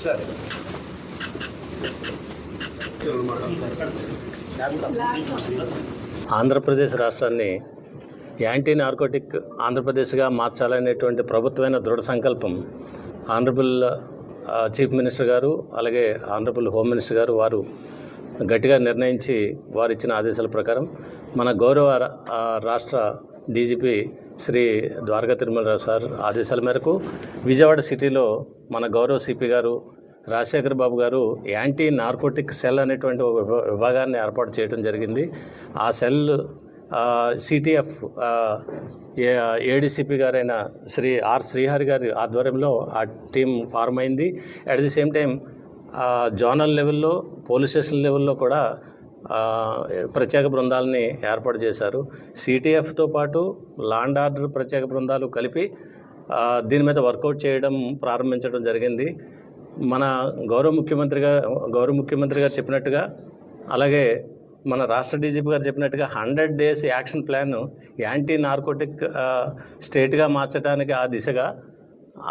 Sir Andhra Pradesh రాష్ట్రాన్ని anti narcotic ఆంధ్రప్రదేశ్గా మార్చాలనేటువంటి ప్రభుత్వమైన దృఢ సంకల్పం ఆనరబుల్ చీఫ్ మినిస్టర్ గారు అలాగే ఆనరబుల్ హోమ్ మినిస్టర్ గారు వారు గట్టిగా నిర్ణయించి వారు ఇచ్చిన ఆదేశాల ప్రకారం మన గౌరవ రాష్ట్ర డీజీపీ శ్రీ ద్వారకా తిరుమలరావు సార్ ఆదేశాల మేరకు విజయవాడ సిటీలో మన గౌరవ సిపి గారు రాజశేఖర్ బాబు గారు యాంటీ నార్కోటిక్ సెల్ అనేటువంటి ఒక విభాగాన్ని ఏర్పాటు చేయడం జరిగింది. ఆ సెల్ సిటిఎఫ్ ఏడీసీపీ గారైన శ్రీ ఆర్ శ్రీహరి గారి ఆధ్వర్యంలో ఆ టీం ఫార్మ్ అయింది. At the same time zonal లెవెల్లో పోలీస్ స్టేషన్ లెవెల్లో కూడా ప్రత్యేక బృందాలని ఏర్పాటు చేశారు. సిటిఎఫ్తో పాటు లా అండ్ ఆర్డర్ ప్రత్యేక బృందాలు కలిపి దీని మీద వర్కౌట్ చేయడం ప్రారంభించడం జరిగింది. మన గౌరవ ముఖ్యమంత్రి గారు చెప్పినట్టుగా అలాగే మన రాష్ట్ర డీజీపీ గారు చెప్పినట్టుగా 100 days action plan anti narcotic స్టేట్గా మార్చడానికి ఆ దిశగా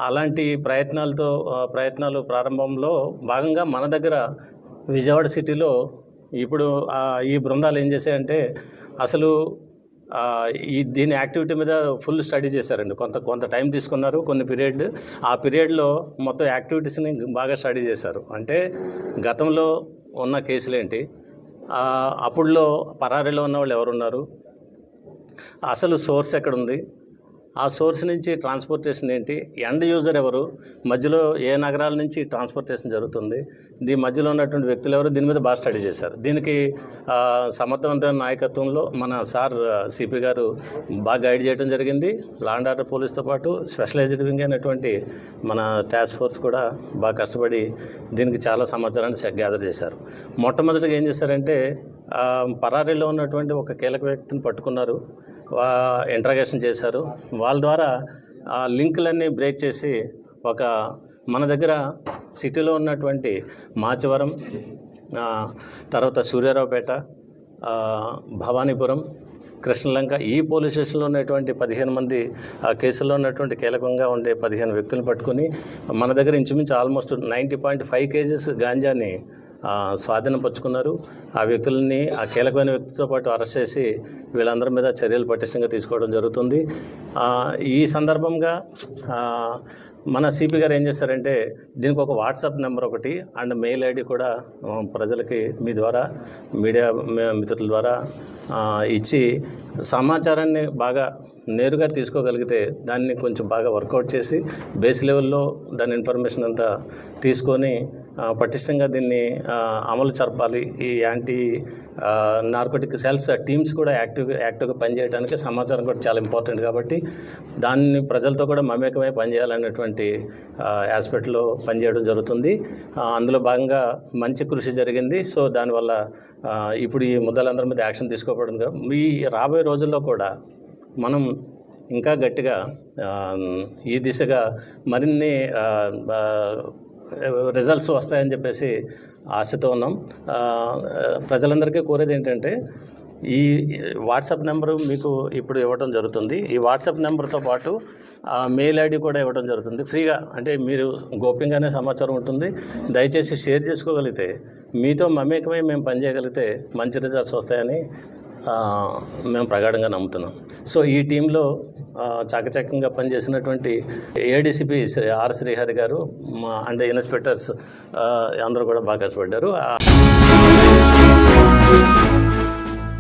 అలాంటి ప్రయత్నాలు ప్రారంభంలో భాగంగా మన దగ్గర విజయవాడ సిటీలో ఇప్పుడు ఈ బృందాలు ఏం చేశాయంటే అసలు దీని యాక్టివిటీ మీద ఫుల్ స్టడీ చేశారండి. కొంత టైం తీసుకున్నారు, ఆ పీరియడ్లో మొత్తం యాక్టివిటీస్ని బాగా స్టడీ చేశారు. అంటే గతంలో ఉన్న కేసులేంటి, అప్పుడులో పరారీలో ఉన్న వాళ్ళు ఎవరున్నారు, అసలు సోర్స్ ఎక్కడుంది, ఆ సోర్స్ నుంచి ట్రాన్స్పోర్టేషన్ ఏంటి, ఎండ్ యూజర్ ఎవరు, మధ్యలో ఏ నగరాల నుంచి ట్రాన్స్పోర్టేషన్ జరుగుతుంది, దీని మధ్యలో ఉన్నటువంటి వ్యక్తులు ఎవరు, దీని మీద బాగా స్టడీ చేశారు. దీనికి సమర్థవంతమైన నాయకత్వంలో మన సార్ సిపి గారు బాగా గైడ్ చేయడం జరిగింది. లా అండ్ ఆర్డర్ పోలీస్తో పాటు స్పెషలైజ్డ్ వింగ్ అయినటువంటి మన టాస్క్ ఫోర్స్ కూడా బాగా కష్టపడి దీనికి చాలా సమాచారాన్ని గ్యాదర్ చేశారు. మొట్టమొదటిగా ఏం చేశారంటే పరారీలో ఉన్నటువంటి ఒక కీలక వ్యక్తిని పట్టుకున్నారు, ఇంట్రాగేషన్ చేశారు. వాళ్ళ ద్వారా ఆ లింకులన్నీ బ్రేక్ చేసి మన దగ్గర సిటీలో ఉన్నటువంటి మాచవరం, తర్వాత సూర్యారావుపేట, భవానీపురం, కృష్ణలంక ఈ పోలీస్ స్టేషన్లో ఉన్నటువంటి 15 మంది కేసుల్లో ఉన్నటువంటి కీలకంగా ఉండే 15 వ్యక్తులను పట్టుకుని మన దగ్గర ఇంచుమించు ఆల్మోస్ట్ 90.5 kgs గాంజాని స్వాధీనపరుచుకున్నారు. ఆ వ్యక్తులని ఆ కీలకమైన వ్యక్తితో పాటు అరెస్ట్ చేసి వీళ్ళందరి మీద చర్యలు పటిష్టంగా తీసుకోవడం జరుగుతుంది. ఈ సందర్భంగా మన సిపి గారు ఏం చేశారంటే దీనికి ఒక వాట్సాప్ నెంబర్ ఒకటి అండ్ మెయిల్ ఐడి కూడా ప్రజలకి మీ ద్వారా మీడియా మిత్రుల ద్వారా ఇచ్చి సమాచారాన్ని బాగా నేరుగా తీసుకోగలిగితే దాన్ని కొంచెం బాగా వర్కౌట్ చేసి బేస్ లెవెల్లో దాని ఇన్ఫర్మేషన్ అంతా తీసుకొని పటిష్టంగా దీన్ని అమలు జరపాలి. ఈ యాంటీ నార్కోటిక్ సెల్స్ టీమ్స్ కూడా యాక్టివ్గా పనిచేయడానికి సమాచారం కూడా చాలా ఇంపార్టెంట్ కాబట్టి దాన్ని ప్రజలతో కూడా మమేకమై పనిచేయాలనేటువంటి ఆస్పెక్ట్లో పనిచేయడం జరుగుతుంది. అందులో భాగంగా మంచి కృషి జరిగింది. సో దానివల్ల ఇప్పుడు ఈ ముద్దలందరి మీద యాక్షన్ తీసుకోబడింది. ఈ రాబోయే రోజుల్లో కూడా మనం ఇంకా గట్టిగా ఈ దిశగా మరిన్ని రిజల్ట్స్ వస్తాయని చెప్పేసి ఆశతో ఉన్నాం. ప్రజలందరికీ కోరేది ఏంటంటే ఈ వాట్సాప్ నెంబరు మీకు ఇప్పుడు ఇవ్వడం జరుగుతుంది. ఈ వాట్సాప్ నెంబర్తో పాటు మెయిల్ ఐడి కూడా ఇవ్వడం జరుగుతుంది ఫ్రీగా. అంటే మీరు గోప్యంగానే సమాచారం ఉంటుంది. దయచేసి షేర్ చేసుకోగలిగితే మీతో మమేకమై మేము పనిచేయగలిగితే మంచి రిజల్ట్స్ వస్తాయని మేము ప్రగాఢంగా నమ్ముతున్నాం. సో ఈ టీంలో చాకచక్యంగా పనిచేసినటువంటి ఏడీసీపీ ఆర్ శ్రీహరి గారు అండ్ ఇన్స్పెక్టర్స్ అందరూ కూడా బాగా కష్టపడ్డారు.